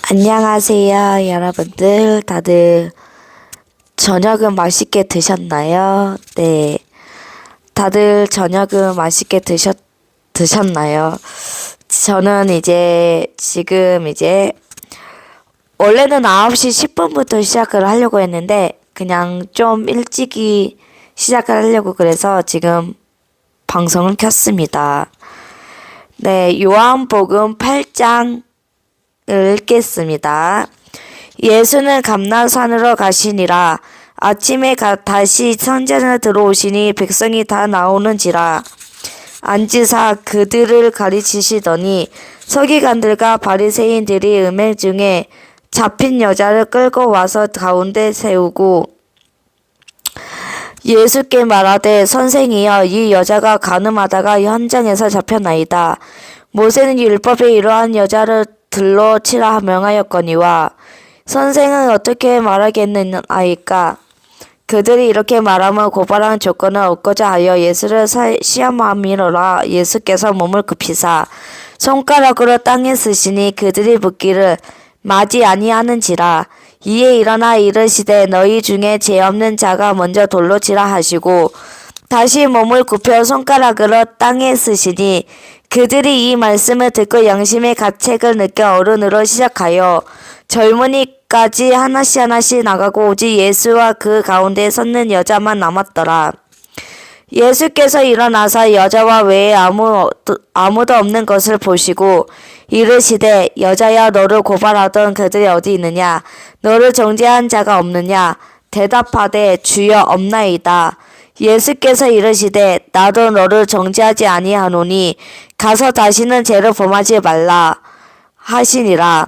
안녕하세요, 여러분들. 다들 저녁은 맛있게 드셨나요? 네. 다들 저녁은 맛있게 드셨나요? 저는 지금 원래는 9시 10분부터 시작을 하려고 했는데, 그냥 좀 일찍이 시작을 하려고 그래서 지금 방송을 켰습니다. 네, 요한복음 8장 읽겠습니다. 예수는 감람산으로 가시니라. 아침에 다시 성전에 들어오시니 백성이 다 나오는지라. 앉으사 그들을 가르치시더니 서기관들과 바리새인들이 음행 중에 잡힌 여자를 끌고 와서 가운데 세우고 예수께 말하되 선생이여, 이 여자가 간음하다가 현장에서 잡혔나이다. 모세는 율법에 이러한 여자를 들로 치라 명하였거니와 선생은 어떻게 말하겠느냐이까. 그들이 이렇게 말하면 고발한 조건을 얻고자 하여 예수를 시험함이로라. 예수께서 몸을 굽히사 손가락으로 땅에 쓰시니 그들이 묻기를 마지 아니하는지라. 이에 일어나 이르시되 너희 중에 죄 없는 자가 먼저 돌로 치라 하시고 다시 몸을 굽혀 손가락으로 땅에 쓰시니 그들이 이 말씀을 듣고 양심의 가책을 느껴 어른으로 시작하여 젊은이까지 하나씩 나가고 오직 예수와 그 가운데 섰는 여자만 남았더라. 예수께서 일어나사 여자와 외에 아무도 없는 것을 보시고 이르시되 여자야, 너를 고발하던 그들이 어디 있느냐? 너를 정죄한 자가 없느냐? 대답하되 주여, 없나이다. 예수께서 이르시되 나도 너를 정죄하지 아니하노니 가서 다시는 죄를 범하지 말라 하시니라.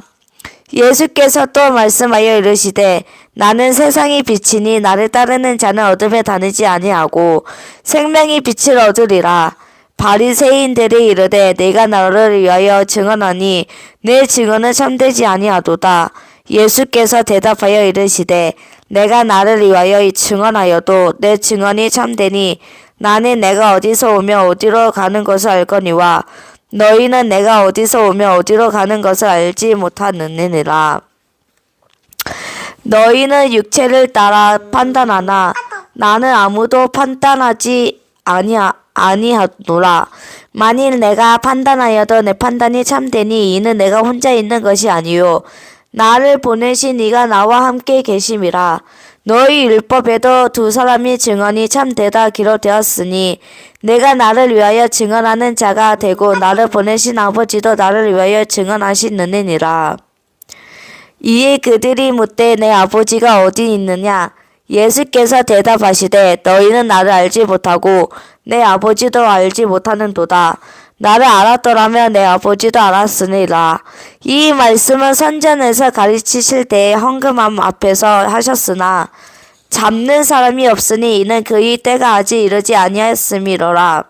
예수께서 또 말씀하여 이르시되 나는 세상의 빛이니 나를 따르는 자는 어둠에 다니지 아니하고 생명의 빛을 얻으리라. 바리새인들이 이르되 내가 너를 위하여 증언하니 내 증언은 참되지 아니하도다. 예수께서 대답하여 이르시되 내가 나를 위하여 증언하여도 내 증언이 참되니 나는 내가 어디서 오며 어디로 가는 것을 알거니와 너희는 내가 어디서 오며 어디로 가는 것을 알지 못하느니라. 너희는 육체를 따라 판단하나 나는 아무도 판단하지 아니하노라. 만일 내가 판단하여도 내 판단이 참되니 이는 내가 혼자 있는 것이 아니요 나를 보내신 이가 나와 함께 계심이라. 너희 율법에도 두 사람이 증언이 참되다 기록되었으니 내가 나를 위하여 증언하는 자가 되고 나를 보내신 아버지도 나를 위하여 증언하시느니라. 이에 그들이 묻되 내 아버지가 어디 있느냐? 예수께서 대답하시되 너희는 나를 알지 못하고 내 아버지도 알지 못하는도다. 나를 알았더라면 내 아버지도 알았으리라. 이 말씀은 선전에서 가르치실 때에 헌금함 앞에서 하셨으나 잡는 사람이 없으니 이는 그의 때가 아직 이르지 아니하였음이로라.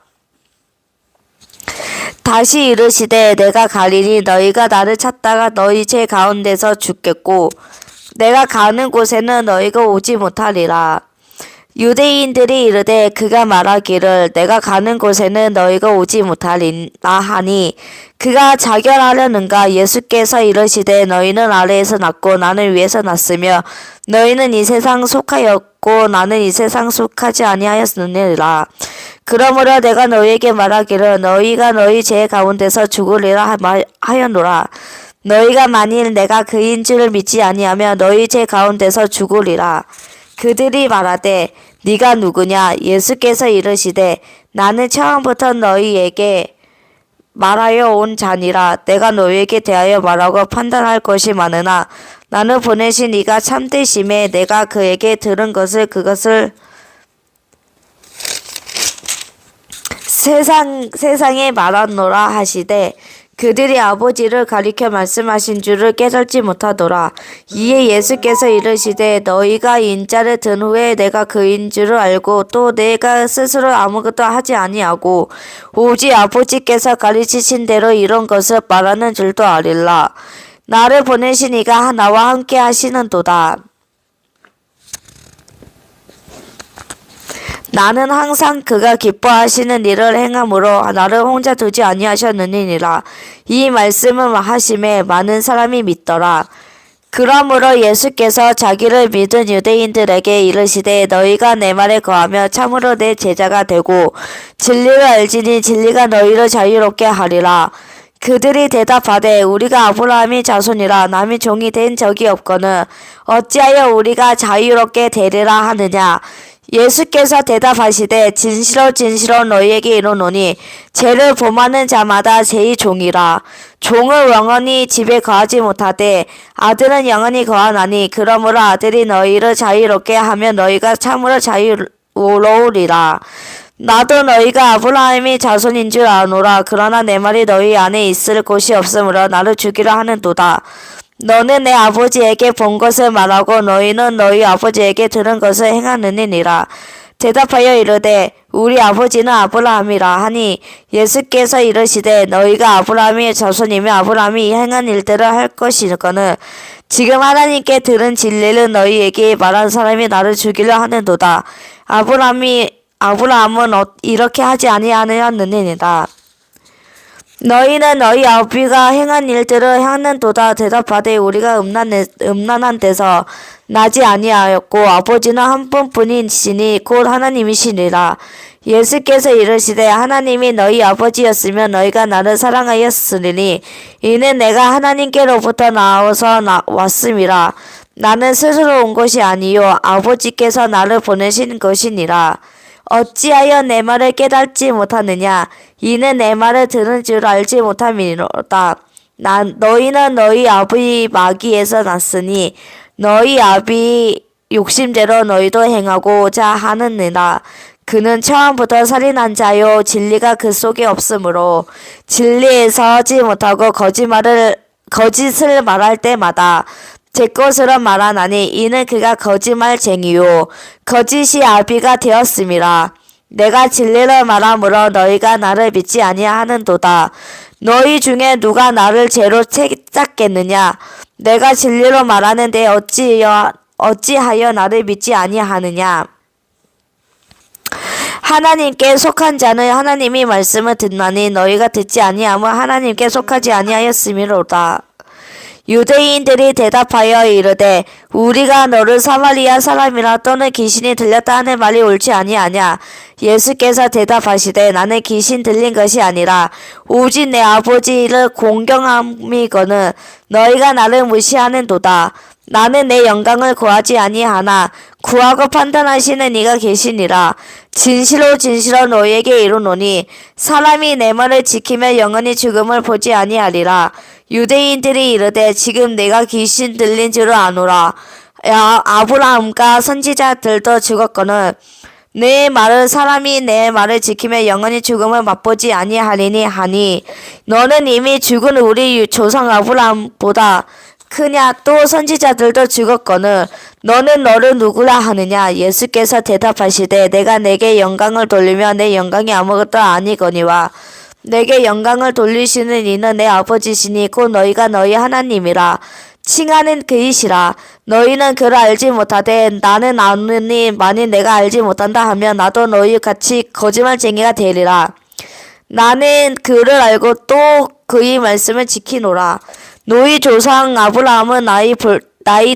다시 이르시되 내가 가리니 너희가 나를 찾다가 너희 제 가운데서 죽겠고 내가 가는 곳에는 너희가 오지 못하리라. 유대인들이 이르되 그가 말하기를 내가 가는 곳에는 너희가 오지 못하리라 하니 그가 자결하려는가. 예수께서 이르시되 너희는 아래에서 났고 나는 위에서 났으며 너희는 이 세상 속하였고 나는 이 세상 속하지 아니하였느니라. 그러므로 내가 너희에게 말하기를 너희가 너희 죄 가운데서 죽으리라 하였노라. 너희가 만일 내가 그인 줄을 믿지 아니하면 너희 죄 가운데서 죽으리라. 그들이 말하되 네가 누구냐? 예수께서 이르시되 나는 처음부터 너희에게 말하여 온 자니라. 내가 너희에게 대하여 말하고 판단할 것이 많으나 나는 보내신 이가 참되심에 내가 그에게 들은 것을 그것을 세상에 말하노라 하시되 그들이 아버지를 가리켜 말씀하신 줄을 깨닫지 못하더라. 이에 예수께서 이르시되 너희가 인자를 든 후에 내가 그인 줄을 알고 또 내가 스스로 아무것도 하지 아니하고 오직 아버지께서 가르치신 대로 이런 것을 말하는 줄도 알리라. 나를 보내신 이가 나와 함께 하시는도다. 나는 항상 그가 기뻐하시는 일을 행함으로 나를 혼자 두지 아니하셨느니라. 이 말씀을 하심에 많은 사람이 믿더라. 그러므로 예수께서 자기를 믿은 유대인들에게 이르시되 너희가 내 말에 거하며 참으로 내 제자가 되고 진리를 알지니 진리가 너희를 자유롭게 하리라. 그들이 대답하되 우리가 아브라함의 자손이라 남의 종이 된 적이 없거늘 어찌하여 우리가 자유롭게 되리라 하느냐. 예수께서 대답하시되 진실로 진실로 너희에게 이르노니 죄를 범하는 자마다 제 종이라. 종은 영원히 집에 거하지 못하되 아들은 영원히 거하나니 그러므로 아들이 너희를 자유롭게 하면 너희가 참으로 자유로우리라. 나도 너희가 아브라함의 자손인 줄 아노라. 그러나 내 말이 너희 안에 있을 곳이 없으므로 나를 죽이려 하는도다. 너는 내 아버지에게 본 것을 말하고 너희는 너희 아버지에게 들은 것을 행하느니라. 대답하여 이르되 우리 아버지는 아브라함이라 하니 예수께서 이르시되 너희가 아브라함의 자손이며 아브라함이 행한 일들을 할 것이거늘 지금 하나님께 들은 진리를 너희에게 말한 사람이 나를 죽이려 하는도다. 아브라함은 이렇게 하지 아니하느니라. 너희는 너희 아비가 행한 일들을 하는도다. 대답하되 우리가 음란한 데서 나지 아니하였고 아버지는 한 분뿐이시니 곧 하나님이시니라. 예수께서 이르시되 하나님이 너희 아버지였으면 너희가 나를 사랑하였으리니 이는 내가 하나님께로부터 나와서 왔음이라. 나는 스스로 온 것이 아니요 아버지께서 나를 보내신 것이니라. 어찌하여 내 말을 깨닫지 못하느냐. 이는 내 말을 들은 줄 알지 못함이로다. 너희는 너희 아비 마귀에서 났으니 너희 아비 욕심대로 너희도 행하고자 하느니라. 그는 처음부터 살인한 자요 진리가 그 속에 없으므로 진리에서 하지 못하고 거짓을 말할 때마다 제 것으로 말하나니 이는 그가 거짓말쟁이요 거짓이 아비가 되었음이라. 내가 진리를 말하므로 너희가 나를 믿지 아니하는도다. 너희 중에 누가 나를 죄로 채잡겠느냐. 내가 진리로 말하는데 어찌하여 나를 믿지 아니하느냐. 하나님께 속한 자는 하나님이 말씀을 듣나니 너희가 듣지 아니하면 하나님께 속하지 아니하였음이로다. 유대인들이 대답하여 이르되 우리가 너를 사마리아 사람이라 또는 귀신이 들렸다 하는 말이 옳지 아니하냐. 예수께서 대답하시되 나는 귀신 들린 것이 아니라 오직 내 아버지를 공경함이거늘 너희가 나를 무시하는도다. 나는 내 영광을 구하지 아니하나 구하고 판단하시는 이가 계시니라. 진실로 진실로 너희에게 이르노니 사람이 내 말을 지키며 영원히 죽음을 보지 아니하리라. 유대인들이 이르되 지금 내가 귀신 들린 줄을 아노라. 아브라함과 선지자들도 죽었거늘 사람이 내 말을 지키며 영원히 죽음을 맛보지 아니하리니 하니 너는 이미 죽은 우리 조상 아브라함보다 크냐. 또 선지자들도 죽었거늘 너는 너를 누구라 하느냐. 예수께서 대답하시되 내가 내게 영광을 돌리며 내 영광이 아무것도 아니거니와 내게 영광을 돌리시는 이는 내 아버지시니 곧 너희가 너희 하나님이라 칭하는 그이시라. 너희는 그를 알지 못하되 나는 아느니 만일 내가 알지 못한다 하면 나도 너희 같이 거짓말쟁이가 되리라. 나는 그를 알고 또 그의 말씀을 지키노라. 너희 조상 아브라함은 나이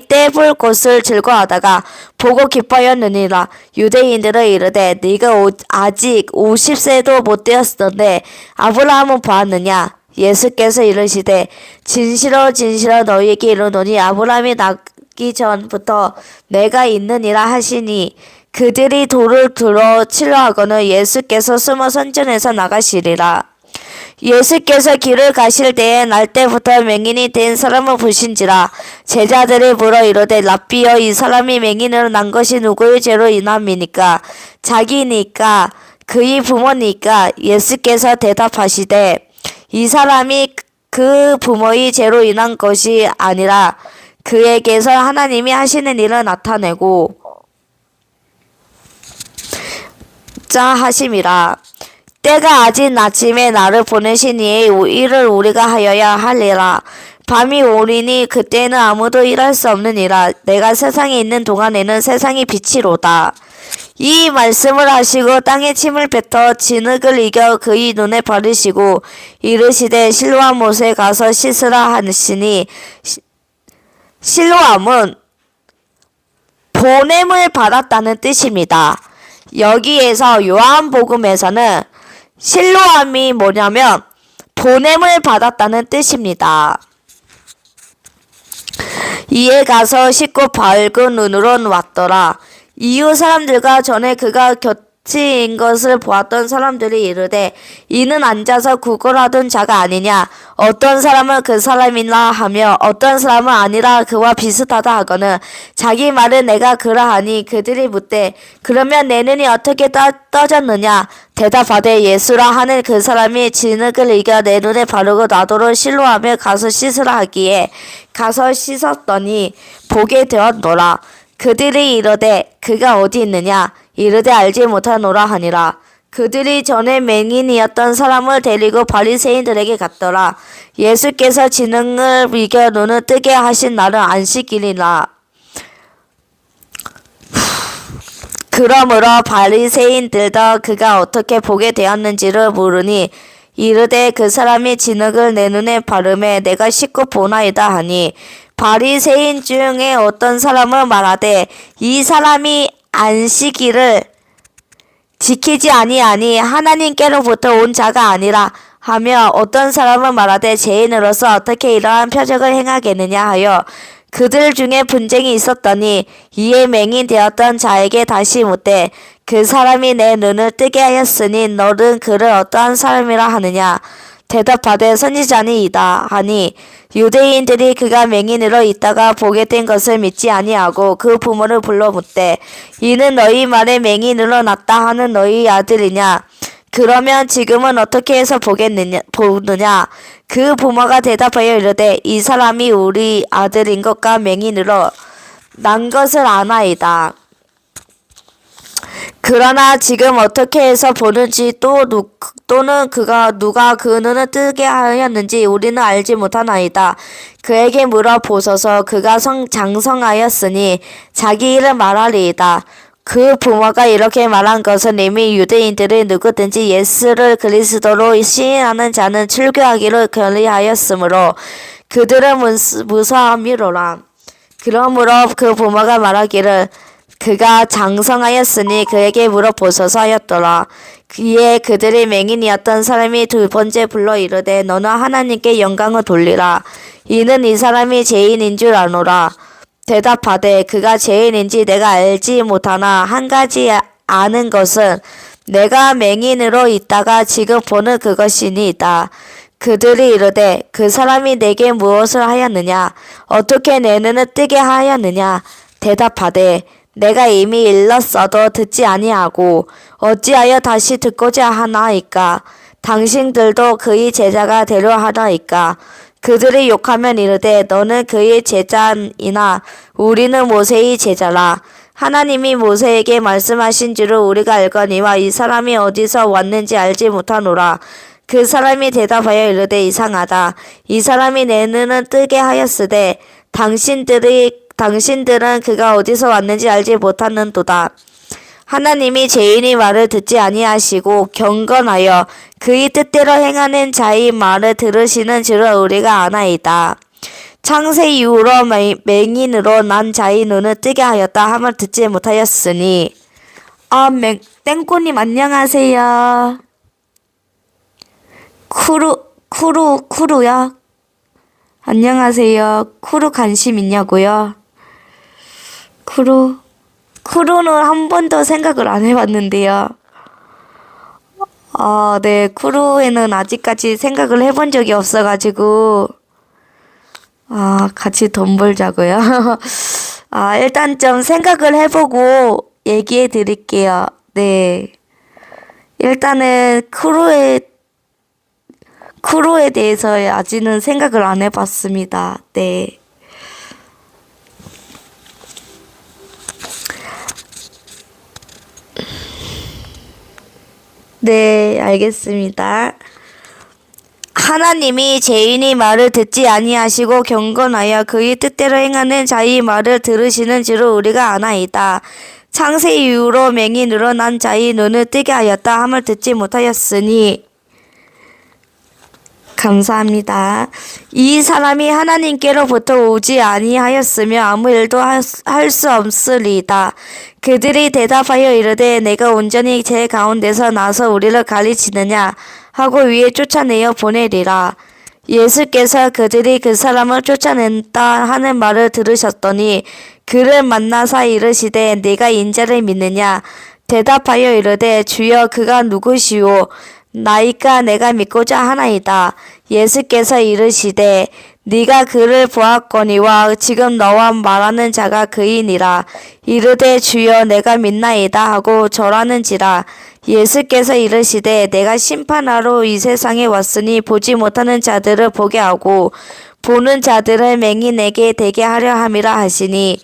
때 볼 것을 즐거워하다가 보고 기뻐하였느니라. 유대인들은 이르되 네가 아직 50세도 못 되었던데 아브라함은 보았느냐. 예수께서 이르시되 진실로 진실로 너희에게 이르노니 아브라함이 나기 전부터 내가 있느니라 하시니 그들이 돌을 들어 치려 하거늘 예수께서 숨어 선전에서 나가시리라. 예수께서 길을 가실 때에 날 때부터 맹인이 된 사람을 보신지라. 제자들이 물어 이르되 랍비여 이 사람이 맹인으로 난 것이 누구의 죄로 인함이니까 자기니까 그의 부모니까. 예수께서 대답하시되 이 사람이 그 부모의 죄로 인한 것이 아니라 그에게서 하나님이 하시는 일을 나타내고 자 하심이라. 때가 아직 낮임에 나를 보내신 이의 일을 우리가 하여야 하리라. 밤이 오리니 그때는 아무도 일할 수 없느니라. 내가 세상에 있는 동안에는 세상이 빛이로다. 이 말씀을 하시고 땅에 침을 뱉어 진흙을 이겨 그의 눈에 바르시고 이르시되 실로암 못에 가서 씻으라 하시니 실로암은 보냄을 받았다는 뜻입니다. 여기에서 요한복음에서는 실로암이 뭐냐면 보냄을 받았다는 뜻입니다. 이에 가서 씻고 밝은 눈으로 왔더라. 이후 사람들과 전에 그가 곁인 것을 보았던 사람들이 이르되 이는 앉아서 구걸하던 자가 아니냐. 어떤 사람은 그 사람이라 하며 어떤 사람은 아니라 그와 비슷하다 하거늘 자기 말은 내가 그러하니 그들이 묻되 그러면 내 눈이 어떻게 떠졌느냐. 대답하되 예수라 하는 그 사람이 진흙을 이겨 내 눈에 바르고 나더러 실로암에 가서 씻으라 하기에 가서 씻었더니 보게 되었노라. 그들이 이르되 그가 어디 있느냐. 이르되 알지 못하노라 하니라. 그들이 전에 맹인이었던 사람을 데리고 바리새인들에게 갔더라. 예수께서 진흙을 이겨 눈을 뜨게 하신 날은 안식일이라. 그러므로 바리새인들도 그가 어떻게 보게 되었는지를 물으니 이르되 그 사람이 진흙을 내 눈에 바르매 내가 씻고 보나이다 하니 바리새인 중에 어떤 사람은 말하되 이 사람이 안식일을 지키지 아니하니 하나님께로부터 온 자가 아니라 하며 어떤 사람은 말하되 죄인으로서 어떻게 이러한 표적을 행하겠느냐 하여 그들 중에 분쟁이 있었더니 이에 맹인 되었던 자에게 다시 묻되 그 사람이 내 눈을 뜨게 하였으니 너는 그를 어떠한 사람이라 하느냐. 대답하되 선지자니이다 하니 유대인들이 그가 맹인으로 있다가 보게 된 것을 믿지 아니하고 그 부모를 불러 묻되 이는 너희 말에 맹인으로 났다 하는 너희 아들이냐. 그러면 지금은 어떻게 해서 보느냐. 그 부모가 대답하여 이르되 이 사람이 우리 아들인 것과 맹인으로 난 것을 아나이다. 그러나 지금 어떻게 해서 보는지 또는 누가 그 눈을 뜨게 하였는지 우리는 알지 못하나이다. 그에게 물어보소서. 그가 장성하였으니 자기 일을 말하리이다. 그 부모가 이렇게 말한 것은 이미 유대인들이 누구든지 예수를 그리스도로 시인하는 자는 출교하기를 결의하였으므로 그들은 무서함이로라. 그러므로 그 부모가 말하기를 그가 장성하였으니 그에게 물어보소서 하였더라. 이에 그들이 맹인이었던 사람이 두 번째 불러 이르되 너는 하나님께 영광을 돌리라. 이는 이 사람이 죄인인 줄 아노라. 대답하되 그가 죄인인지 내가 알지 못하나 한 가지 아는 것은 내가 맹인으로 있다가 지금 보는 그것이니이다. 그들이 이르되 그 사람이 내게 무엇을 하였느냐. 어떻게 내 눈을 뜨게 하였느냐. 대답하되 내가 이미 일렀어도 듣지 아니하고 어찌하여 다시 듣고자 하나이까. 당신들도 그의 제자가 되려 하나이까. 그들이 욕하면 이르되 너는 그의 제자이나 우리는 모세의 제자라. 하나님이 모세에게 말씀하신 줄을 우리가 알거니와 이 사람이 어디서 왔는지 알지 못하노라. 그 사람이 대답하여 이르되 이상하다. 이 사람이 내 눈을 뜨게 하였으되 당신들은 그가 어디서 왔는지 알지 못하는도다. 하나님이 죄인의 말을 듣지 아니하시고 경건하여 그의 뜻대로 행하는 자의 말을 들으시는 줄을 우리가 아나이다. 창세 이후로 맹인으로 난 자의 눈을 뜨게 하였다 함을 듣지 못하였으니. 땡꼬님 안녕하세요. 쿠루야? 안녕하세요. 쿠루 관심 있냐고요? 쿠루는 한 번도 생각을 안 해봤는데요. 네, 쿠루에는 아직까지 생각을 해본 적이 없어가지고, 같이 돈 벌자고요. 일단 좀 생각을 해보고 얘기해 드릴게요. 네. 일단은 쿠루에 대해서 아직은 생각을 안 해봤습니다. 네. 네, 알겠습니다. 하나님이 죄인의 말을 듣지 아니하시고 경건하여 그의 뜻대로 행하는 자의 말을 들으시는 줄을 우리가 아나이다. 창세 이후로 맹인으로 난 자의 눈을 뜨게 하였다 함을 듣지 못하였으니 감사합니다. 이 사람이 하나님께로부터 오지 아니하였으며 아무 일도 할 수 없으리이다. 그들이 대답하여 이르되 내가 온전히 제 가운데서 나서 우리를 가리치느냐 하고 위에 쫓아내어 보내리라. 예수께서 그들이 그 사람을 쫓아낸다 하는 말을 들으셨더니 그를 만나사 이르시되 네가 인자를 믿느냐 대답하여 이르되 주여 그가 누구시오 나이까 내가 믿고자 하나이다. 예수께서 이르시되 네가 그를 보았거니와 지금 너와 말하는 자가 그이니라. 이르되 주여 내가 믿나이다 하고 절하는지라. 예수께서 이르시되 내가 심판하러 이 세상에 왔으니 보지 못하는 자들을 보게 하고 보는 자들을 맹인에게 되게 하려 함이라 하시니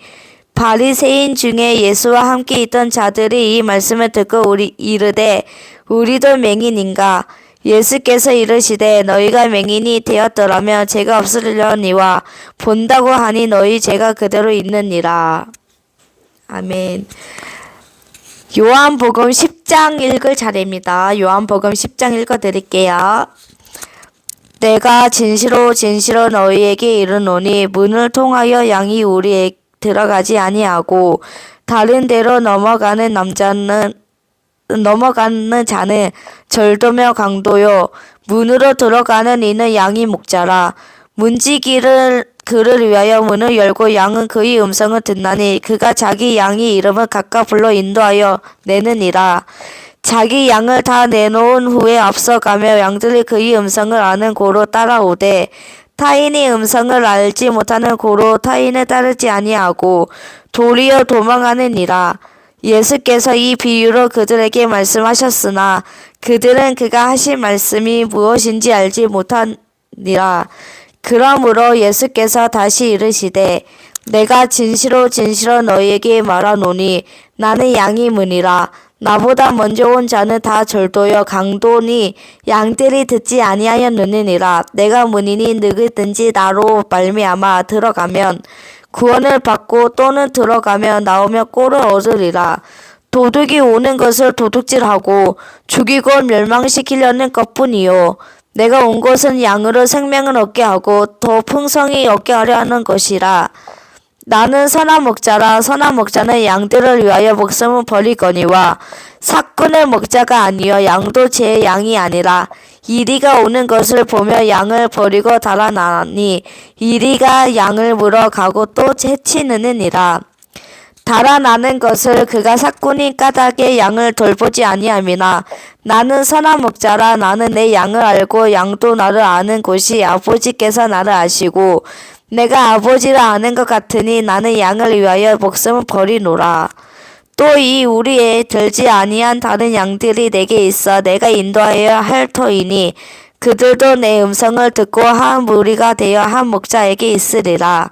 바리새인 중에 예수와 함께 있던 자들이 이 말씀을 듣고 이르되 우리도 맹인인가? 예수께서 이르시되 너희가 맹인이 되었더라면 죄가 없으려니와 본다고 하니 너희 죄가 그대로 있느니라. 아멘. 요한복음 10장 읽을 차례입니다. 요한복음 10장 읽어드릴게요. 내가 진실로 진실로 너희에게 이르노니 문을 통하여 양이 우리에 들어가지 아니하고 다른 데로 넘어가는 자는 절도며 강도요 문으로 들어가는 이는 양이 목자라. 문지기를 그를 위하여 문을 열고 양은 그의 음성을 듣나니 그가 자기 양의 이름을 각각 불러 인도하여 내느니라. 자기 양을 다 내놓은 후에 앞서가며 양들이 그의 음성을 아는 고로 따라오되 타인의 음성을 알지 못하는 고로 타인을 따르지 아니하고 도리어 도망하느니라. 예수께서 이 비유로 그들에게 말씀하셨으나 그들은 그가 하신 말씀이 무엇인지 알지 못하니라. 그러므로 예수께서 다시 이르시되 내가 진실로 진실로 너희에게 말하노니 나는 양의 문이라. 나보다 먼저 온 자는 다 절도여 강도니 양들이 듣지 아니하였느니라. 내가 문이니 누구든지 나로 말미암아 들어가면 구원을 받고 또는 들어가며 나오며 꼴을 얻으리라. 도둑이 오는 것을 도둑질하고 죽이고 멸망시키려는 것뿐이요 내가 온 것은 양으로 생명을 얻게 하고 더 풍성히 얻게 하려 하는 것이라. 나는 선한 목자라. 선한 목자는 양들을 위하여 목숨을 버리거니와 삭군을 먹자가 아니여 양도 제 양이 아니라. 이리가 오는 것을 보며 양을 버리고 달아나니 이리가 양을 물어가고 또 해치느니라. 달아나는 것을 그가 삭군이 까닭에 양을 돌보지 아니함이나 나는 선한 목자라. 나는 내 양을 알고 양도 나를 아는 곳이 아버지께서 나를 아시고 내가 아버지를 아는 것 같으니 나는 양을 위하여 목숨을 버리노라. 또 이 우리에 들지 아니한 다른 양들이 내게 있어 내가 인도하여야 할 터이니 그들도 내 음성을 듣고 한 무리가 되어 한 목자에게 있으리라.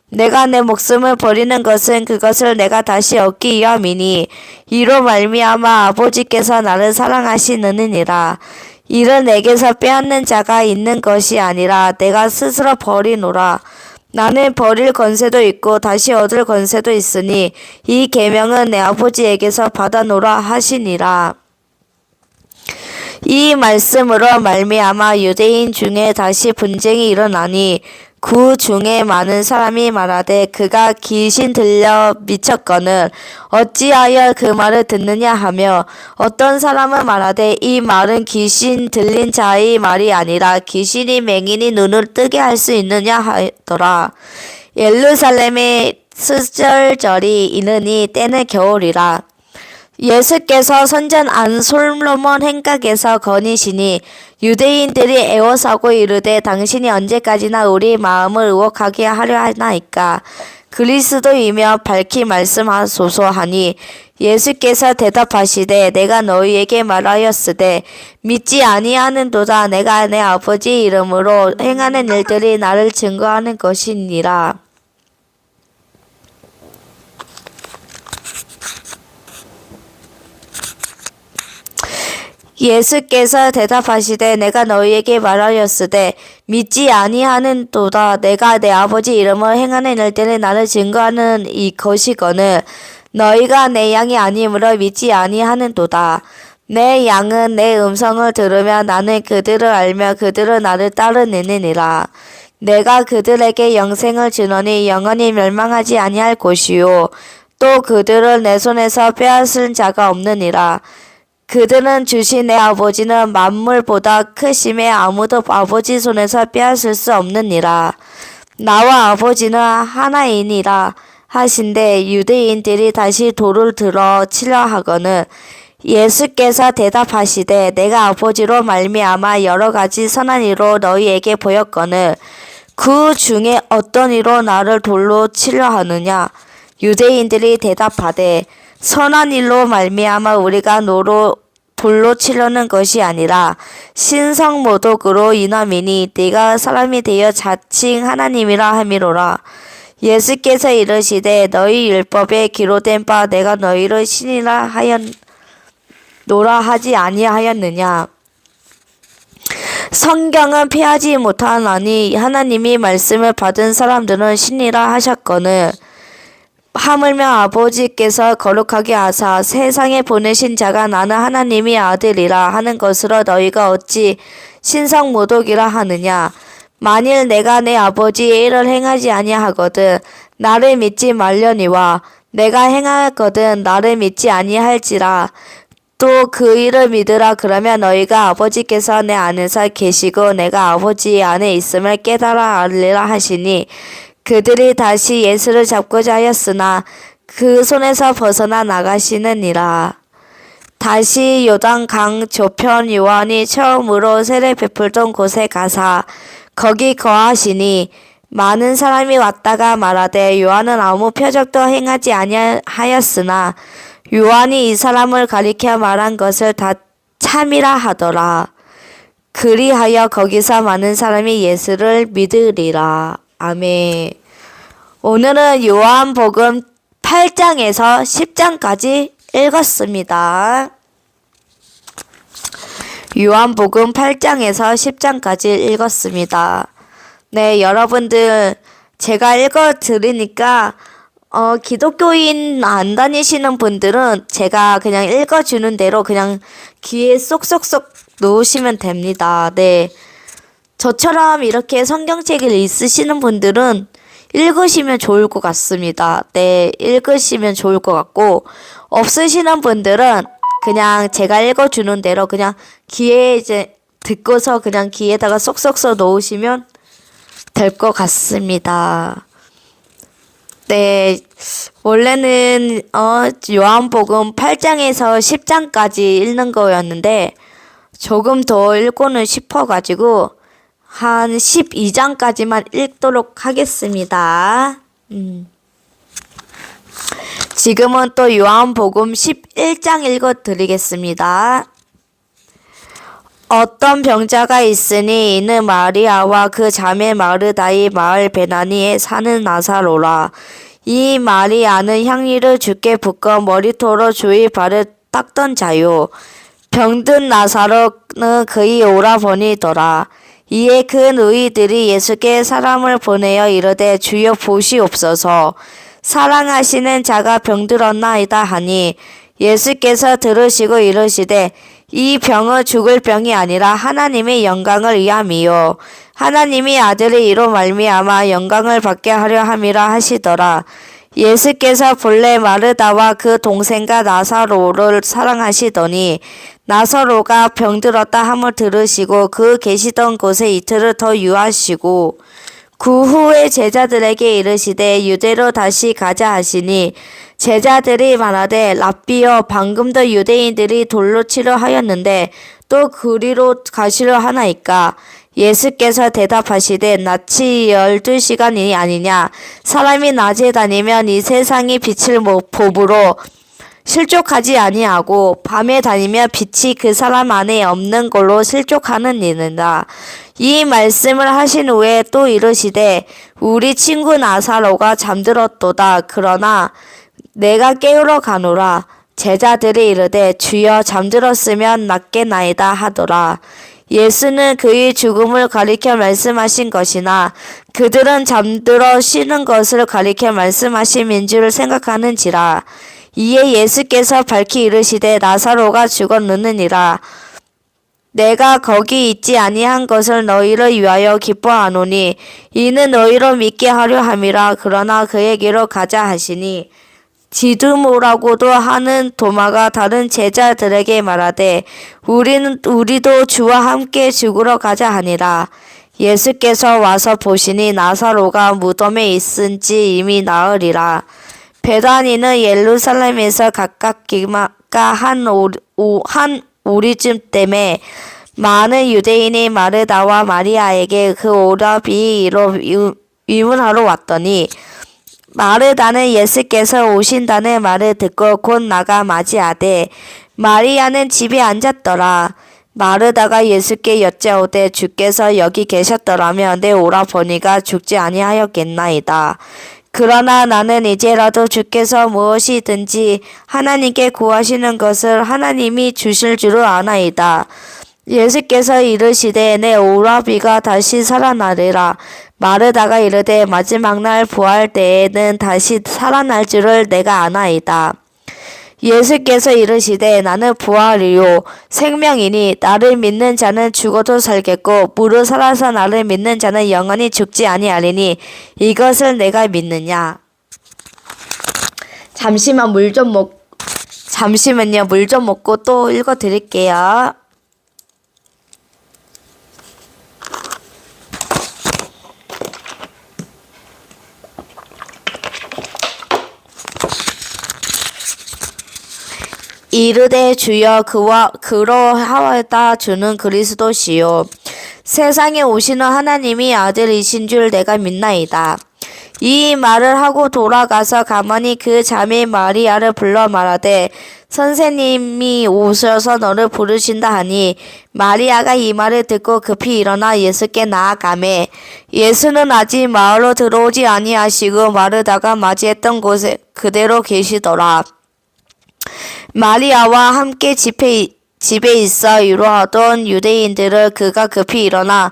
내가 내 목숨을 버리는 것은 그것을 내가 다시 얻기 위함이니 이로 말미암아 아버지께서 나를 사랑하시느니라. 이를 내게서 빼앗는 자가 있는 것이 아니라 내가 스스로 버리노라. 나는 버릴 권세도 있고 다시 얻을 권세도 있으니 이 계명은 내 아버지에게서 받아노라 하시니라. 이 말씀으로 말미암아 유대인 중에 다시 분쟁이 일어나니 그 중에 많은 사람이 말하되 그가 귀신 들려 미쳤거늘 어찌하여 그 말을 듣느냐 하며 어떤 사람은 말하되 이 말은 귀신 들린 자의 말이 아니라 귀신이 맹인이 눈을 뜨게 할 수 있느냐 하더라. 예루살렘에 스절절이 이르니 때는 겨울이라. 예수께서 선전 안 솔로몬 행각에서 거니시니 유대인들이 애워싸고 이르되 당신이 언제까지나 우리 마음을 의혹하게 하려 하나이까. 그리스도이며 밝히 말씀하소서 하니 예수께서 대답하시되 내가 너희에게 말하였으되 믿지 아니하는도다. 내가 내 아버지 이름으로 행하는 일들이 나를 증거하는 것이니라. 예수께서 대답하시되 내가 너희에게 말하였으되 믿지 아니하는도다. 내가 내 아버지 이름을 행하는 일들이 나를 증거하는 이 것이거늘 너희가 내 양이 아니므로 믿지 아니하는도다. 내 양은 내 음성을 들으며 나는 그들을 알며 그들은 나를 따르느니라. 내가 그들에게 영생을 주노니 영원히 멸망하지 아니할 것이요 또 그들을 내 손에서 빼앗을 자가 없느니라. 그들은 주신 내 아버지는 만물보다 크심에 아무도 아버지 손에서 빼앗을 수 없느니라. 나와 아버지는 하나이니라 하신데 유대인들이 다시 돌을 들어 치려 하거늘 예수께서 대답하시되 내가 아버지로 말미암아 여러 가지 선한 일로 너희에게 보였거늘 그 중에 어떤 이로 나를 돌로 치려 하느냐. 유대인들이 대답하되 선한 일로 말미암아 우리가 너로 돌로 치려는 것이 아니라 신성모독으로 인함이니 네가 사람이 되어 자칭 하나님이라 함이로라. 예수께서 이르시되 너희 율법에 기록된 바 내가 너희를 신이라 하였노라 하지 아니하였느냐. 성경은 피하지 못하나니 하나님이 말씀을 받은 사람들은 신이라 하셨거늘 하물며 아버지께서 거룩하게 하사 세상에 보내신 자가 나는 하나님의 아들이라 하는 것으로 너희가 어찌 신성모독이라 하느냐. 만일 내가 내 아버지의 일을 행하지 아니하거든 나를 믿지 말려니와 내가 행하거든 나를 믿지 아니할지라. 또 그 일을 믿으라. 그러면 너희가 아버지께서 내 안에서 계시고 내가 아버지 안에 있음을 깨달아 알리라 하시니 그들이 다시 예수를 잡고자 하였으나 그 손에서 벗어나 나가시느니라. 다시 요단강 저편 요한이 처음으로 세례 베풀던 곳에 가사 거기 거하시니 많은 사람이 왔다가 말하되 요한은 아무 표적도 행하지 아니하였으나 요한이 이 사람을 가리켜 말한 것을 다 참이라 하더라. 그리하여 거기서 많은 사람이 예수를 믿으리라. 아멘. 오늘은 요한복음 8장에서 10장까지 읽었습니다. 요한복음 8장에서 10장까지 읽었습니다. 네, 여러분들 제가 읽어드리니까 기독교인 안 다니시는 분들은 제가 그냥 읽어주는 대로 그냥 귀에 쏙쏙쏙 놓으시면 됩니다. 네. 저처럼 이렇게 성경책을 있으시는 분들은 읽으시면 좋을 것 같습니다. 네, 읽으시면 좋을 것 같고, 없으시는 분들은 그냥 제가 읽어주는 대로 그냥 귀에 이제 듣고서 그냥 귀에다가 쏙쏙쏙 놓으시면 될 것 같습니다. 네, 원래는 요한복음 8장에서 10장까지 읽는 거였는데 조금 더 읽고는 싶어가지고 한 12장까지만 읽도록 하겠습니다. 지금은 또 요한복음 11장 읽어드리겠습니다. 어떤 병자가 있으니 이는 마리아와 그 자매 마르다의 마을 베나니에 사는 나사로라. 이 마리아는 향유를 주께 붓고 머리토로 주의 발을 닦던 자요. 병든 나사로는 그의 오라버니더라. 이에 그 누이들이 예수께 사람을 보내어 이르되 주여 보시옵소서. 사랑하시는 자가 병들었나이다 하니 예수께서 들으시고 이르시되 이 병은 죽을 병이 아니라 하나님의 영광을 위함이요 하나님이 아들이 이로 말미암아 영광을 받게 하려 함이라 하시더라. 예수께서 본래 마르다와 그 동생과 나사로를 사랑하시더니 나사로가 병들었다 함을 들으시고 그 계시던 곳에 이틀을 더 유하시고 그 후에 제자들에게 이르시되 유대로 다시 가자 하시니 제자들이 말하되 랍비여 방금도 유대인들이 돌로 치려 하였는데 또 그리로 가시려 하나이까. 예수께서 대답하시되 낯이 12시간이 아니냐. 사람이 낮에 다니면 이 세상이 빛을 보므로 실족하지 아니하고 밤에 다니며 빛이 그 사람 안에 없는 걸로 실족하는 이는다. 이 말씀을 하신 후에 또 이르시되 우리 친구 나사로가 잠들었도다. 그러나 내가 깨우러 가노라. 제자들이 이르되 주여 잠들었으면 낫겠나이다 하더라. 예수는 그의 죽음을 가리켜 말씀하신 것이나 그들은 잠들어 쉬는 것을 가리켜 말씀하심인 줄 생각하는지라. 이에 예수께서 밝히 이르시되 나사로가 죽었느니라. 내가 거기 있지 아니한 것을 너희를 위하여 기뻐하노니 이는 너희로 믿게 하려 함이라. 그러나 그에게로 가자 하시니 디두모라고도 하는 도마가 다른 제자들에게 말하되 우리도 주와 함께 죽으러 가자 하니라. 예수께서 와서 보시니 나사로가 무덤에 있은지 이미 나으리라. 베다니는 예루살렘에서 가깝기가 한 우리쯤 때문에 많은 유대인이 마르다와 마리아에게 그 오라비로 위문하러 왔더니 마르다는 예수께서 오신다는 말을 듣고 곧 나가 맞이하되 마리아는 집에 앉았더라. 마르다가 예수께 여짜오되 주께서 여기 계셨더라면 내 오라버니가 죽지 아니하였겠나이다. 그러나 나는 이제라도 주께서 무엇이든지 하나님께 구하시는 것을 하나님이 주실 줄을 아나이다. 예수께서 이르시되 내 오라비가 다시 살아나리라. 마르다가 이르되 마지막 날 부활 때에는 다시 살아날 줄을 내가 아나이다. 예수께서 이르시되 나는 부활이요 생명이니 나를 믿는 자는 죽어도 살겠고 무릇 살아서 나를 믿는 자는 영원히 죽지 아니하리니 이것을 내가 믿느냐. 잠시만요. 물 좀 먹고 또 읽어 드릴게요. 이르되 주여 그러하다 주는 그리스도시요 세상에 오시는 하나님이 아들이신 줄 내가 믿나이다. 이 말을 하고 돌아가서 가만히 그 자매 마리아를 불러 말하되 선생님이 오셔서 너를 부르신다 하니 마리아가 이 말을 듣고 급히 일어나 예수께 나아가매 예수는 아직 마을로 들어오지 아니하시고 마르다가 맞이했던 곳에 그대로 계시더라. 마리아와 함께 집에 있어 위로하던 유대인들을 그가 급히 일어나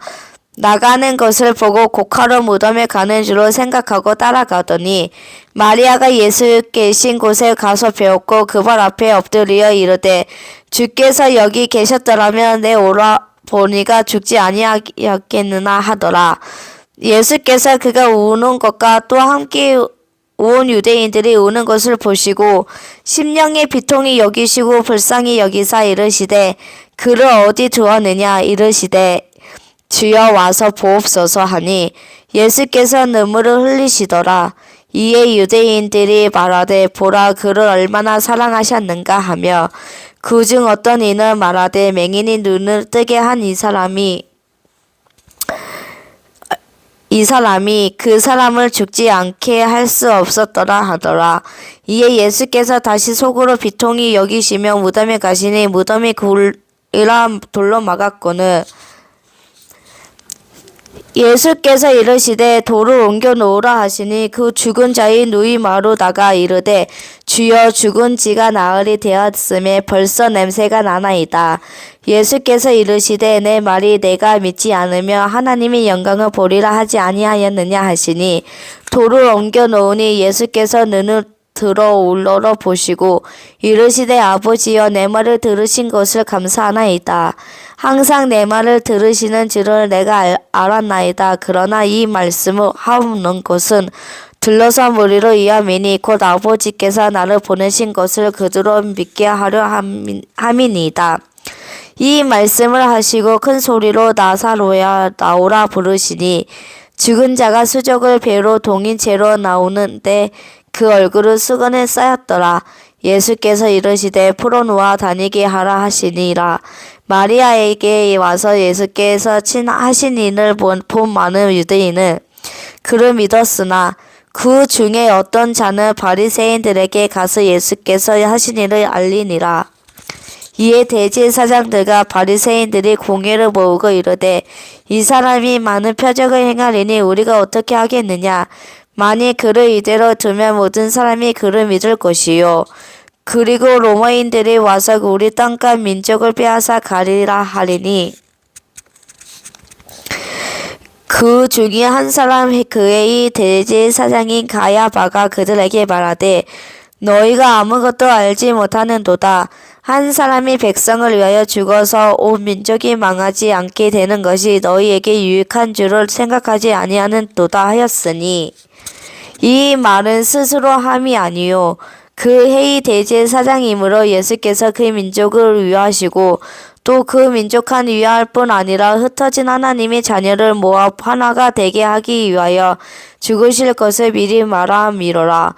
나가는 것을 보고 곧바로 무덤에 가는 줄로 생각하고 따라가더니 마리아가 예수 계신 곳에 가서 배웠고 그 발 앞에 엎드려 이르되 주께서 여기 계셨더라면 내 오라버니가 죽지 아니하였겠느냐 하더라. 예수께서 그가 우는 것과 또 함께 온 유대인들이 우는 것을 보시고 심령의 비통이 여기시고 불쌍히 여기사 이르시되 그를 어디 두었느냐 이르시되 주여 와서 보옵소서 하니 예수께서 눈물을 흘리시더라. 이에 유대인들이 말하되 보라 그를 얼마나 사랑하셨는가 하며 그중 어떤 이는 말하되 맹인이 눈을 뜨게 한 이 사람이 그 사람을 죽지 않게 할 수 없었더라 하더라. 이에 예수께서 다시 속으로 비통히 여기시며 무덤에 가시니 무덤이 굴이라 돌로 막았거늘 예수께서 이르시되 돌을 옮겨 놓으라 하시니 그 죽은 자의 누이 마르다가 이르되 주여 죽은 지가 나흘이 되었음에 벌써 냄새가 나나이다. 예수께서 이르시되 내 말이 내가 믿지 않으며 하나님의 영광을 보리라 하지 아니하였느냐 하시니 돌을 옮겨 놓으니 예수께서 눈을 들어 올러러 보시고 이르시되 아버지여 내 말을 들으신 것을 감사하나이다. 항상 내 말을 들으시는 줄을 내가 알았나이다. 그러나 이 말씀을 하옵는 것은 들러서 무리로 위함이니 곧 아버지께서 나를 보내신 것을 그대로 믿게 하려 함이니이다. 이 말씀을 하시고 큰 소리로 나사로야 나오라 부르시니 죽은 자가 수족을 배로 동인 채로 나오는데 그 얼굴은 수건에 쌓였더라. 예수께서 이르시되 풀어놓아 다니게 하라 하시니라. 마리아에게 와서 예수께서 하신 일을 본 많은 유대인은 그를 믿었으나 그 중에 어떤 자는 바리새인들에게 가서 예수께서 하신 일을 알리니라. 이에 대제사장들과 바리새인들이 공회를 모으고 이르되 이 사람이 많은 표적을 행하리니 우리가 어떻게 하겠느냐. 만일 그를 이대로 두면 모든 사람이 그를 믿을 것이요. 그리고 로마인들이 와서 우리 땅과 민족을 빼앗아 가리라 하리니 그 중에 한 사람 그의 대제사장인 가야바가 그들에게 말하되 너희가 아무것도 알지 못하는도다. 한 사람이 백성을 위하여 죽어서 온 민족이 망하지 않게 되는 것이 너희에게 유익한 줄을 생각하지 아니하는도다 하였으니 이 말은 스스로 함이 아니요 그 해의 대제사장이므로 예수께서 그 민족을 위하시고 또 그 민족한 위할 뿐 아니라 흩어진 하나님의 자녀를 모아 하나가 되게 하기 위하여 죽으실 것을 미리 말함이로라.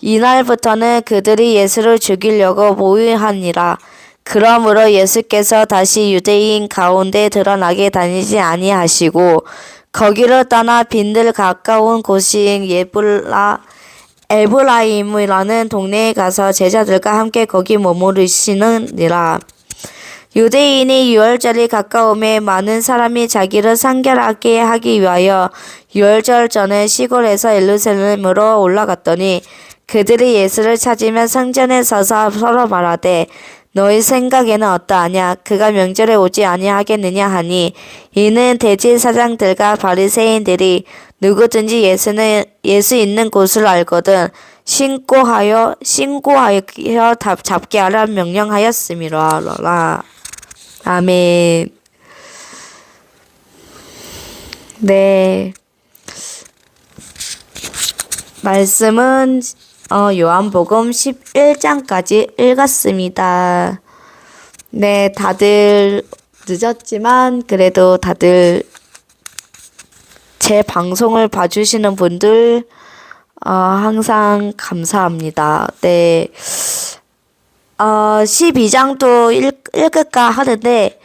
이날부터는 그들이 예수를 죽이려고 모의하니라. 그러므로 예수께서 다시 유대인 가운데 드러나게 다니지 아니하시고 거기를 떠나 빈들 가까운 곳인 에브라임이라는 동네에 가서 제자들과 함께 거기 머무르시느니라. 유대인이 유월절이 가까움에 많은 사람이 자기를 상결하게 하기 위하여 유월절 전에 시골에서 예루살렘으로 올라갔더니 그들이 예수를 찾으며 성전에 서서 서로 말하되 너희 생각에는 어떠하냐? 그가 명절에 오지 아니하겠느냐 하니 이는 대제사장들과 바리새인들이 누구든지 예수 있는 곳을 알거든 신고하여 잡게 하라 명령하였음이라. 아멘. 네. 말씀은 요한복음 11장까지 읽었습니다. 네, 다들 늦었지만 그래도 다들 제 방송을 봐주시는 분들 항상 감사합니다. 네. 12장도 읽을까 하는데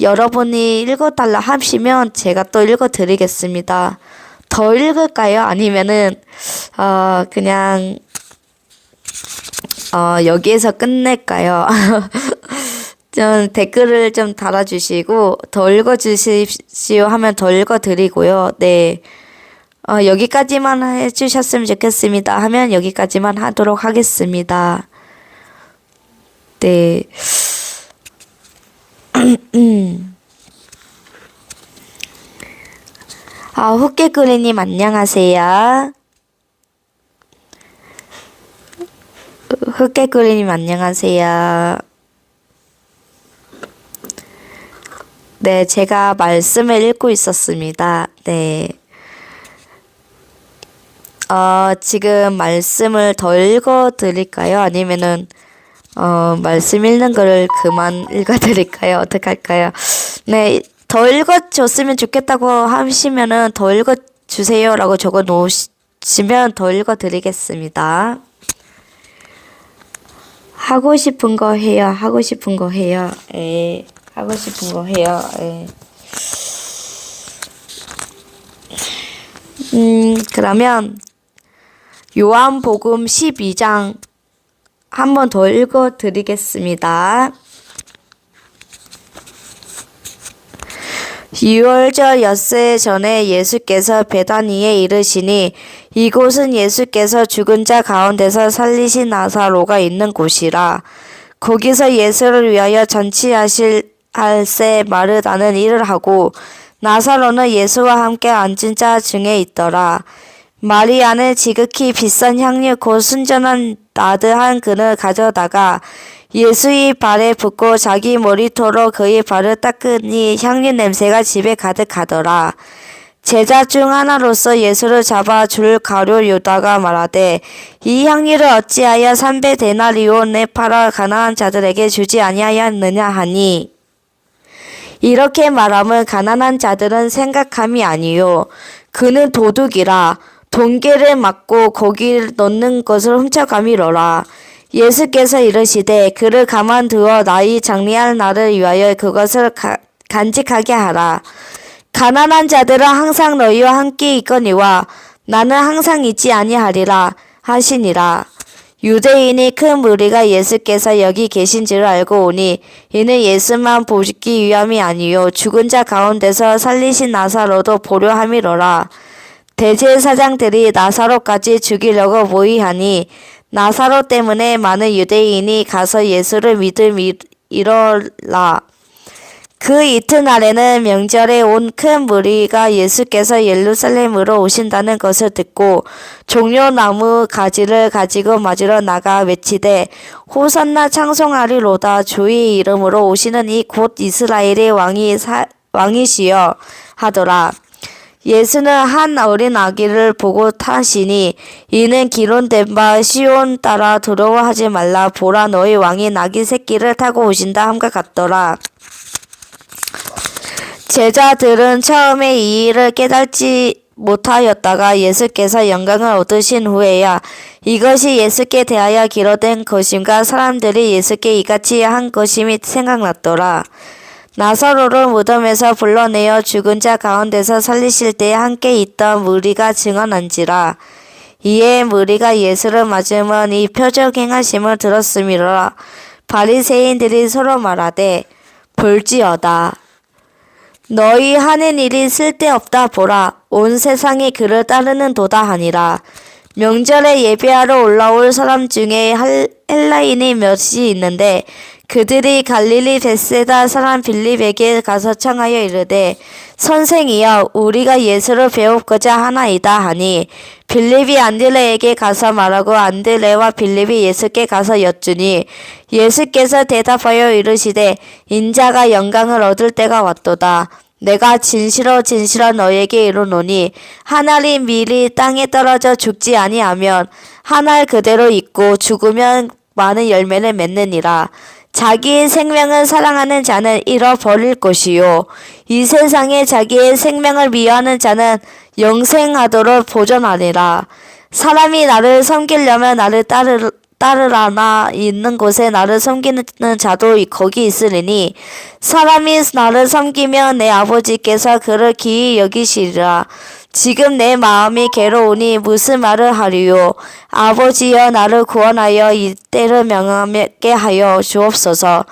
여러분이 읽어달라 하시면 제가 또 읽어드리겠습니다. 더 읽을까요? 아니면은 그냥 여기에서 끝낼까요? 좀 댓글을 좀 달아주시고 더 읽어주십시오 하면 더 읽어드리고요. 네. 여기까지만 해주셨으면 좋겠습니다 하면 여기까지만 하도록 하겠습니다. 네. 흑개구리님 안녕하세요. 흑개구리님 안녕하세요. 네, 제가 말씀을 읽고 있었습니다. 네. 지금 말씀을 더 읽어드릴까요? 아니면은 말씀 읽는 거를 그만 읽어드릴까요? 어떡할까요? 네, 더 읽어줬으면 좋겠다고 하시면은 더 읽어주세요 라고 적어 놓으시면 더 읽어드리겠습니다. 하고 싶은 거 해요. 하고 싶은 거 해요. 예, 하고 싶은 거 해요. 예. 그러면 요한복음 12장 한 번 더 읽어드리겠습니다. 유월절 엿새 전에 예수께서 베다니에 이르시니 이곳은 예수께서 죽은 자 가운데서 살리신 나사로가 있는 곳이라. 거기서 예수를 위하여 잔치하실 할세 마르다는 일을 하고 나사로는 예수와 함께 앉은 자 중에 있더라. 마리아는 지극히 비싼 향유 곧 순전한 나드 한 근을 가져다가 예수의 발에 붓고 자기 머리털로 그의 발을 닦으니 향유 냄새가 집에 가득하더라. 제자 중 하나로서 예수를 잡아 줄 가룟 유다가 말하되 이 향유를 어찌하여 300데나리온에 팔아 가난한 자들에게 주지 아니하였느냐 하니 이렇게 말함은 가난한 자들은 생각함이 아니요 그는 도둑이라 돈계를 맞고 거기 넣는 것을 훔쳐감이로라. 예수께서 이르시되 그를 가만두어 나의 장리할 날을 위하여 그것을 간직하게 하라. 가난한 자들은 항상 너희와 함께 있거니와 나는 항상 있지 아니하리라 하시니라. 유대인이 큰 무리가 예수께서 여기 계신 줄을 알고 오니 이는 예수만 보기 위함이 아니요 죽은 자 가운데서 살리신 나사로도 보려 함이로라. 대제사장들이 나사로까지 죽이려고 모의하니 나사로 때문에 많은 유대인이 가서 예수를 믿음이로라. 그 이튿날에는 명절에 온 큰 무리가 예수께서 예루살렘으로 오신다는 것을 듣고 종려나무 가지를 가지고 맞으러 나가 외치되 호산나 찬송하리로다. 주의 이름으로 오시는 이 곧 이스라엘의 왕이시여 하더라. 예수는 한 어린 아기를 보고 타시니 이는 기론된 바 시온 따라 두려워하지 말라. 보라, 너희 왕이 아기 새끼를 타고 오신다 함과 같더라. 제자들은 처음에 이 일을 깨닫지 못하였다가 예수께서 영광을 얻으신 후에야 이것이 예수께 대하여 기록된 것임과 사람들이 예수께 이같이 한 것임이 생각났더라. 나사로를 무덤에서 불러내어 죽은 자 가운데서 살리실 때에 함께 있던 무리가 증언한지라. 이에 무리가 예수를 맞으면 이 표적 행하심을 들었음이라. 바리새인들이 서로 말하되 볼지어다. 너희 하는 일이 쓸데없다. 보라, 온 세상이 그를 따르는 도다 하니라. 명절에 예배하러 올라올 사람 중에 헬라인이 몇이 있는데 그들이 갈릴리 벳세다 사람 빌립에게 가서 청하여 이르되 선생이여, 우리가 예수를 배우고자 하나이다 하니 빌립이 안드레에게 가서 말하고 안드레와 빌립이 예수께 가서 여쭈니 예수께서 대답하여 이르시되 인자가 영광을 얻을 때가 왔도다. 내가 진실로 너에게 이르노니 한 알이 미리 땅에 떨어져 죽지 아니하면 한 알 그대로 있고 죽으면 많은 열매를 맺느니라. 자기의 생명을 사랑하는 자는 잃어버릴 것이요 이 세상에 자기의 생명을 미워하는 자는 영생하도록 보존하리라. 사람이 나를 섬기려면 나를 따르라. 나 있는 곳에 나를 섬기는 자도 거기 있으리니 사람이 나를 섬기면 내 아버지께서 그를 귀히 여기시리라. 지금 내 마음이 괴로우니 무슨 말을 하리요. 아버지여, 나를 구원하여 이때를 명하게 하여 주옵소서.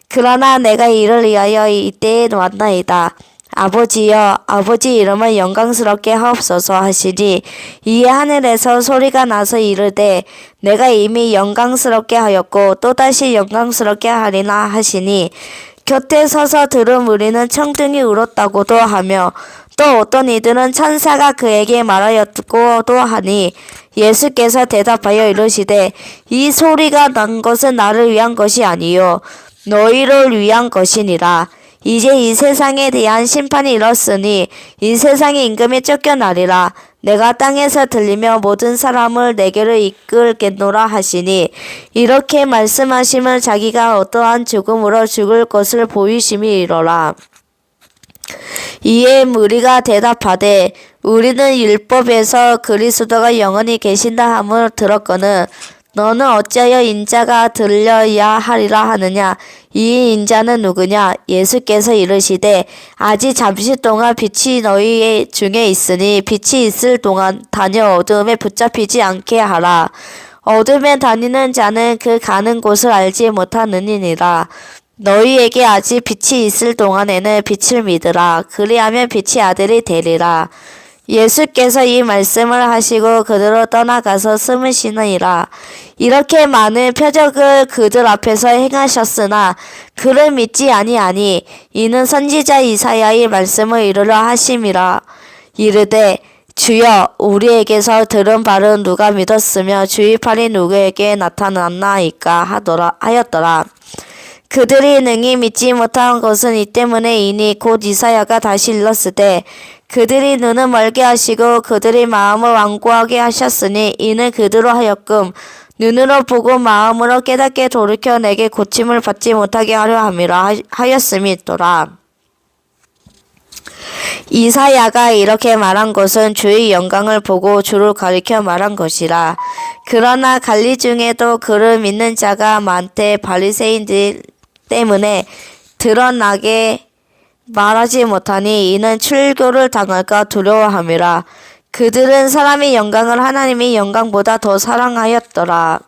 그러나 내가 이를 위하여 이때에 왔나이다. 아버지여, 아버지 이름을 영광스럽게 하옵소서 하시니 이에 하늘에서 소리가 나서 이르되 내가 이미 영광스럽게 하였고 또다시 영광스럽게 하리라 하시니 곁에 서서 들은 무리는 청등히 울었다고도 하며 또 어떤 이들은 천사가 그에게 말하였고도 하니 예수께서 대답하여 이르시되 이 소리가 난 것은 나를 위한 것이 아니요 너희를 위한 것이니라. 이제 이 세상에 대한 심판이 이렇으니 이 세상의 임금에 쫓겨나리라. 내가 땅에서 들리며 모든 사람을 내게로 이끌겠노라 하시니 이렇게 말씀하심을 자기가 어떠한 죽음으로 죽을 것을 보이심이로라. 이에 무리가 대답하되 우리는 율법에서 그리스도가 영원히 계신다 함을 들었거늘 너는 어찌하여 인자가 들려야 하리라 하느냐. 이 인자는 누구냐. 예수께서 이르시되 아직 잠시 동안 빛이 너희 중에 있으니 빛이 있을 동안 다녀 어두움에 붙잡히지 않게 하라. 어둠에 다니는 자는 그 가는 곳을 알지 못하느니라. 너희에게 아직 빛이 있을 동안에는 빛을 믿으라. 그리하면 빛의 아들이 되리라. 예수께서 이 말씀을 하시고 그들로 떠나가서 숨으시니라. 이렇게 많은 표적을 그들 앞에서 행하셨으나 그를 믿지 아니하니 이는 선지자 이사야의 말씀을 이루려 하심이라. 이르되 주여, 우리에게서 들은 바를 누가 믿었으며 주의 팔이 누구에게 나타났나이까 하였더라. 그들이 능히 믿지 못한 것은 이 때문에이니 곧 이사야가 다시 일렀으되 그들이 눈을 멀게 하시고 그들의 마음을 완고하게 하셨으니 이는 그들로 하여금 눈으로 보고 마음으로 깨닫게 돌이켜 내게 고침을 받지 못하게 하려 함이라 하였음이 있더라. 이사야가 이렇게 말한 것은 주의 영광을 보고 주를 가리켜 말한 것이라. 그러나 갈리 중에도 그를 믿는 자가 많되 바리새인들 때문에 드러나게 말하지 못하니 이는 출교를 당할까 두려워함이라. 그들은 사람의 영광을 하나님의 영광보다 더 사랑하였더라.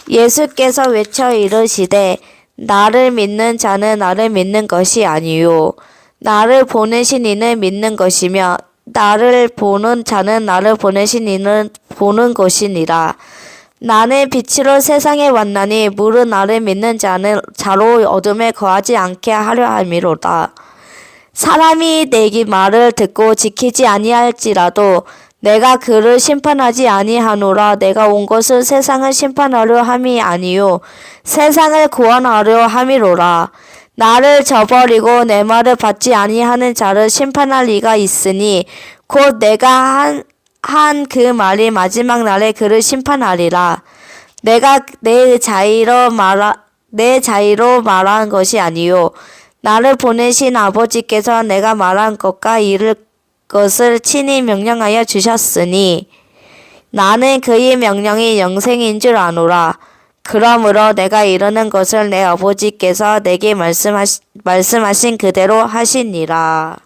예수께서 외쳐 이르시되 나를 믿는 자는 나를 믿는 것이 아니요 나를 보내신 이는 믿는 것이며 나를 보는 자는 나를 보내신 이는 보는 것이니라. 나는 빛으로 세상에 왔나니 물은 나를 믿는 자로 어둠에 거하지 않게 하려 함이로다. 사람이 내게 말을 듣고 지키지 아니할지라도 내가 그를 심판하지 아니하노라. 내가 온 것은 세상을 심판하려 함이 아니요 세상을 구원하려 함이로라. 나를 저버리고 내 말을 받지 아니하는 자를 심판할 리가 있으니 곧 내가 한 그 말이 마지막 날에 그를 심판하리라. 내가 내 자의로 말한 것이 아니요 나를 보내신 아버지께서 내가 말한 것과 이를 것을 친히 명령하여 주셨으니 나는 그의 명령이 영생인 줄 아노라. 그러므로 내가 이르는 것을 내 아버지께서 내게 말씀하신 그대로 하시니라.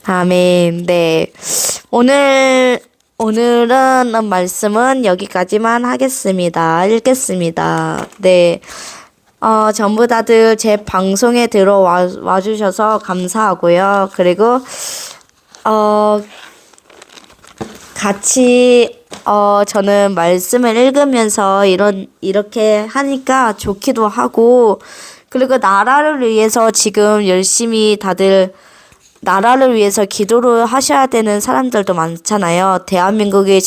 아멘. 네. 오늘은 말씀은 여기까지만 하겠습니다. 읽겠습니다. 네. 전부 다들 제 방송에 들어와 주셔서 감사하고요. 그리고, 같이, 저는 말씀을 읽으면서 이렇게 하니까 좋기도 하고, 그리고 나라를 위해서 지금 열심히 다들 나라를 위해서 기도를 하셔야 되는 사람들도 많잖아요. 대한민국이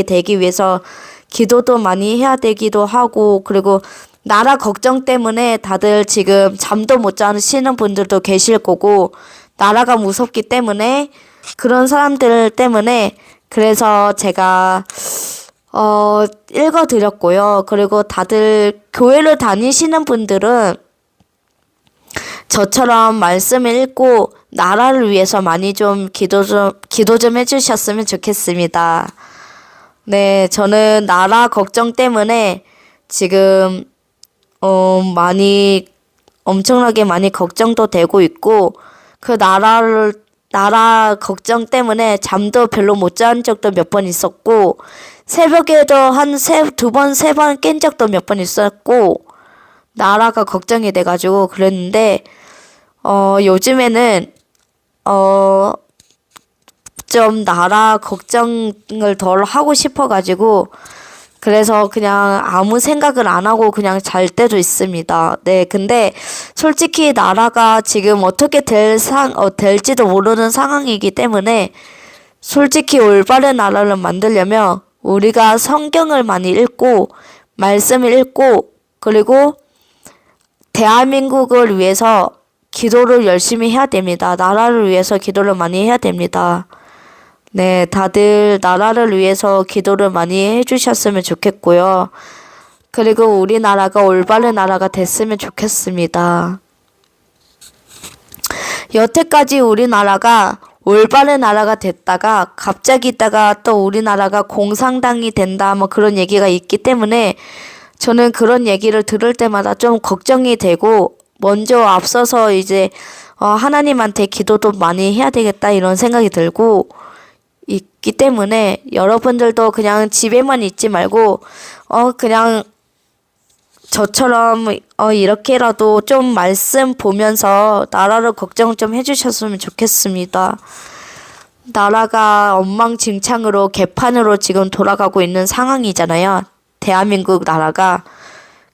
되기 위해서 기도도 많이 해야 되기도 하고, 그리고 나라 걱정 때문에 다들 지금 잠도 못 자시는 분들도 계실 거고, 나라가 무섭기 때문에, 그런 사람들 때문에, 그래서 제가, 읽어드렸고요. 그리고 다들 교회를 다니시는 분들은 저처럼 말씀을 읽고 나라를 위해서 많이 좀 기도 좀 해주셨으면 좋겠습니다. 네, 저는 나라 걱정 때문에 지금 엄청나게 많이 걱정도 되고 있고, 그 나라 걱정 때문에 잠도 별로 못 잔 적도 몇 번 있었고, 새벽에도 두 번, 세 번 깬 적도 몇 번 있었고, 나라가 걱정이 돼가지고 그랬는데, 요즘에는, 좀 나라 걱정을 덜 하고 싶어가지고, 그래서 그냥 아무 생각을 안 하고 그냥 잘 때도 있습니다. 네, 근데 솔직히 나라가 지금 어떻게 될지도 모르는 상황이기 때문에 솔직히 올바른 나라를 만들려면 우리가 성경을 많이 읽고 말씀을 읽고 그리고 대한민국을 위해서 기도를 열심히 해야 됩니다. 나라를 위해서 기도를 많이 해야 됩니다. 네, 다들 나라를 위해서 기도를 많이 해주셨으면 좋겠고요. 그리고 우리나라가 올바른 나라가 됐으면 좋겠습니다. 여태까지 우리나라가 올바른 나라가 됐다가 갑자기 있다가 또 우리나라가 공산당이 된다 뭐 그런 얘기가 있기 때문에 저는 그런 얘기를 들을 때마다 좀 걱정이 되고 먼저 앞서서 이제 하나님한테 기도도 많이 해야 되겠다 이런 생각이 들고 있기 때문에 여러분들도 그냥 집에만 있지 말고 그냥 저처럼 이렇게라도 좀 말씀 보면서 나라를 걱정 좀 해주셨으면 좋겠습니다. 나라가 엉망진창으로 개판으로 지금 돌아가고 있는 상황이잖아요. 대한민국 나라가.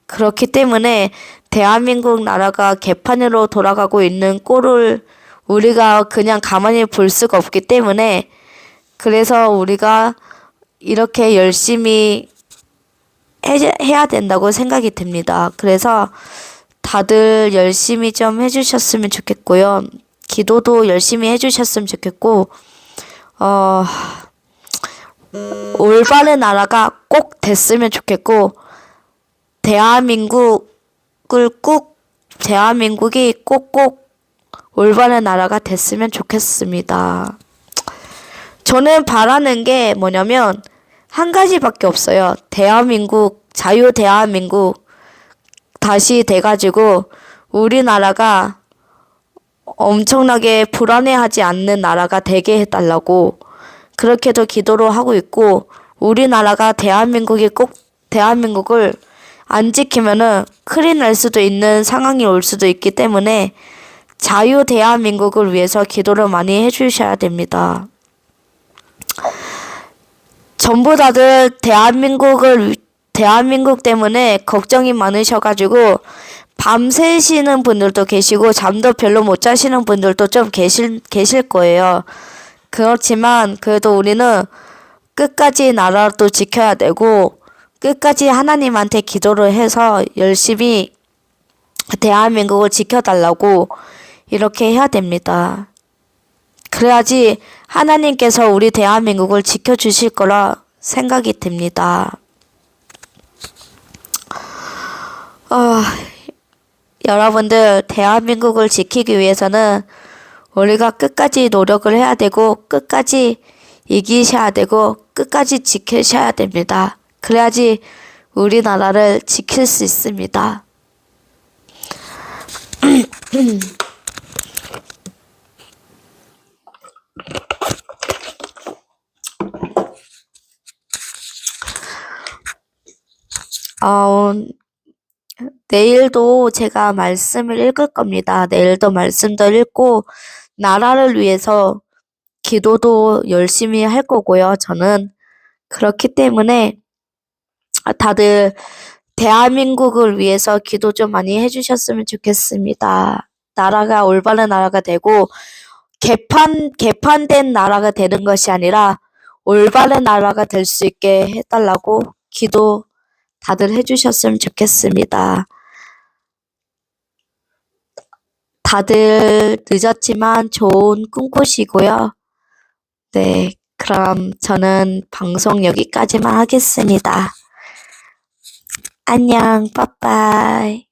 그렇기 때문에 대한민국 나라가 개판으로 돌아가고 있는 꼴을 우리가 그냥 가만히 볼 수가 없기 때문에 그래서 우리가 이렇게 열심히 해야 된다고 생각이 듭니다. 그래서 다들 열심히 좀 해주셨으면 좋겠고요. 기도도 열심히 해주셨으면 좋겠고, 올바른 나라가 꼭 됐으면 좋겠고, 대한민국이 꼭꼭 올바른 나라가 됐으면 좋겠습니다. 저는 바라는 게 뭐냐면 한 가지밖에 없어요. 자유 대한민국 다시 돼가지고 우리나라가 엄청나게 불안해하지 않는 나라가 되게 해달라고 그렇게도 기도를 하고 있고 우리나라가 대한민국을 안 지키면은 큰일 날 수도 있는 상황이 올 수도 있기 때문에 자유 대한민국을 위해서 기도를 많이 해주셔야 됩니다. 전부 다들 대한민국 때문에 걱정이 많으셔가지고 밤새시는 분들도 계시고 잠도 별로 못 자시는 분들도 좀 계실 거예요. 그렇지만 그래도 우리는 끝까지 나라도 지켜야 되고 끝까지 하나님한테 기도를 해서 열심히 대한민국을 지켜달라고 이렇게 해야 됩니다. 그래야지 하나님께서 우리 대한민국을 지켜주실 거라 생각이 듭니다. 여러분들, 대한민국을 지키기 위해서는 우리가 끝까지 노력을 해야 되고 끝까지 이기셔야 되고 끝까지 지키셔야 됩니다. 그래야지 우리나라를 지킬 수 있습니다. 내일도 제가 말씀을 읽을 겁니다. 내일도 말씀도 읽고 나라를 위해서 기도도 열심히 할 거고요. 저는 그렇기 때문에 다들 대한민국을 위해서 기도 좀 많이 해주셨으면 좋겠습니다. 나라가 올바른 나라가 되고 개판된 나라가 되는 것이 아니라 올바른 나라가 될 수 있게 해달라고 기도 다들 해주셨으면 좋겠습니다. 다들 늦었지만 좋은 꿈 꾸시고요. 네, 그럼 저는 방송 여기까지만 하겠습니다. 안녕, 빠빠이.